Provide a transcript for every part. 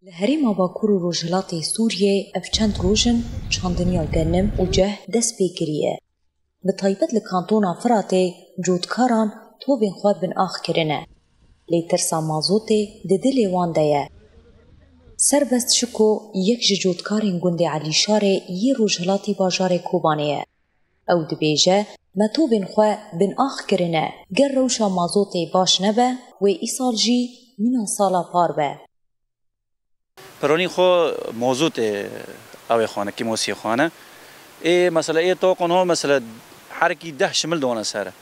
لهريما باكور و روجهلاتê Sûriyê ev çend rojin çandiniya genim û ceh dest pê kiriye. Bi taybet li kantona Firatê cotkaran tovên xwe bin ax kirine. Lê tirsa mazotê di dilê wan de ye. Serbest Şiko yek ji cotkarên gundê Elîşarê yê rojhilatê bajarê Kobanê ye. Ew dibêje me tovên xwe bin ax kirine ger rewşa mazotê baş nebe wê îsal jî mîna sala par be. پرونی خو موضوع اوی خانه کی موسی خانه ای مثلا ای تو قنها مثلا حرکی 10 شمل دونه سره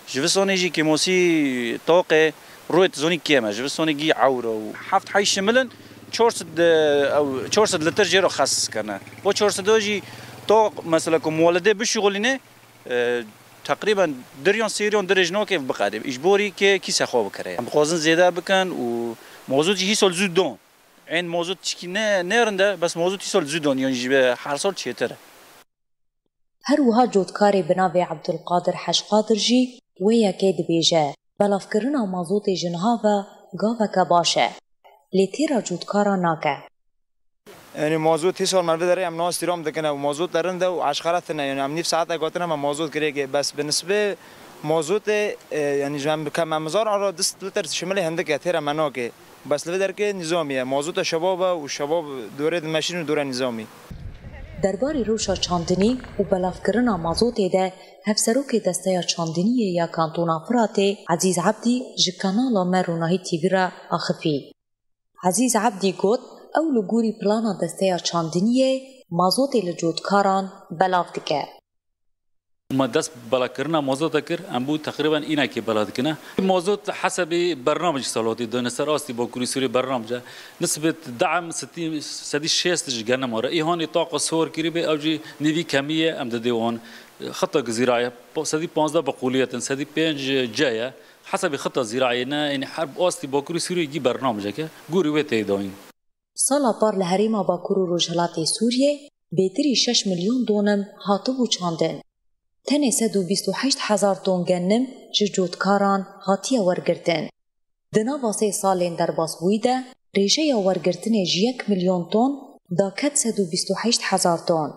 جوسونی جی کی موسی توق رویت زونی کیما جوسونی گی عور و هفت حی شملن 400 او 400 لتر جيرو خاص کنه و 400 جی تو مثلا کو مولده بشغلینه تقریبا دريون سيريون درجنو كيف بقادم اجبوري كي سخو بكره بخوزن زياده بكن و موضوع هي سول زودون این موضوع چی نرنده بس موضوع تیسال زودان یعنی جیب هر سال چیتره. هر وها جودکاری بناوی عبدالقادر حشقادر جی ویا که دبیجه بلاف کرنا مازوت جنها و گاوه که باشه لیتیرا جودکارا ناکه. یعنی موضوع تیسال مرده داره ام ناس تیرام دکنه و موضوع درنده و عشقارتنه یعنی ام نیف ساعت اگاتنه ما موضوع کریه بس بالنسبه موضوع یعنی جم کم مزار آرا دست لتر شمال هندکه تیرا مناکه. بس لذا درکه نظامیه موضوع شباب و شباب دوره ماشین و دوره نظامی درباره روشا چاندنی و بلافکرنا مازوت ده هفسروک دسته چاندنی یا کانتونا فراتê عزیز عبدی جکانالا مروناهی تیوی را آخفی عزیز عبدی گوت او لگوری پلانا دسته چاندنی مازوت لجودکاران بلاف دکه ما دست بالا کرنا موضوع تکر ام بود تقریبا اینا که بالا کنه موضوع حسب برنامج سالوتی دانستر آستی با کوری سوری برنامج نسبت دعم 60 جگنا ماره ایهانی طاقه صور کری به اوجی نیوی کمیه ام دیوان خطه زراعی 15 بقولیت 5 جايه حسب خطه زراعی نه این حرب آستی با کوری سوری گی برنامج که گوری و تیداین سالا پار لهریما باکور و روجهلاتê Sûriyê بهتری 6 میلیون دونم هاتبو چاندن تنه 128,000 تون گنم جه جودکاران هاتیه ورگرتن. دنا واسه سالین در باس بویده ریشه یا ورگرتن 1 میلیون تون دا کت 128,000 تون.